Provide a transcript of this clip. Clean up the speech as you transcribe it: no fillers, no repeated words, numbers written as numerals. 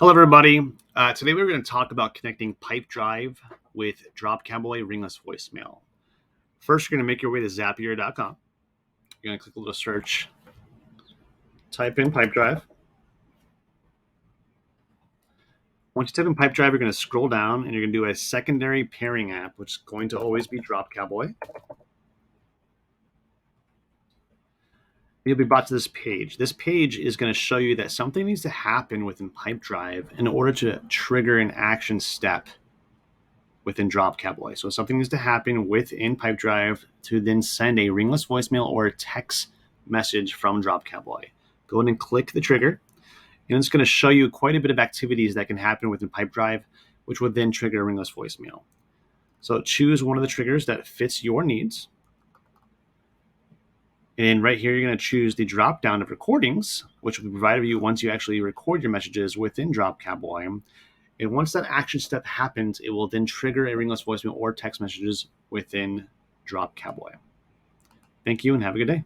Hello, everybody. Today we're going to talk about connecting Pipedrive with Drop Cowboy Ringless voicemail. First, you're going to make your way to Zapier.com. You're going to click a little search, type in Pipedrive. Once you type in Pipedrive, you're going to scroll down and you're going to do a secondary pairing app, which is going to always be Drop Cowboy. You'll be brought to this page. This page is going to show you that something needs to happen within Pipedrive in order to trigger an action step within Drop Cowboy. So something needs to happen within Pipedrive to then send a ringless voicemail or a text message from Drop Cowboy. Go ahead and click the trigger, and it's going to show you quite a bit of activities that can happen within Pipedrive, which would then trigger a ringless voicemail. So choose one of the triggers that fits your needs. And right here, you're going to choose the drop down of recordings, which will be provided to you once you actually record your messages within Drop Cowboy. And once that action step happens, it will then trigger a ringless voicemail or text messages within Drop Cowboy. Thank you and have a good day.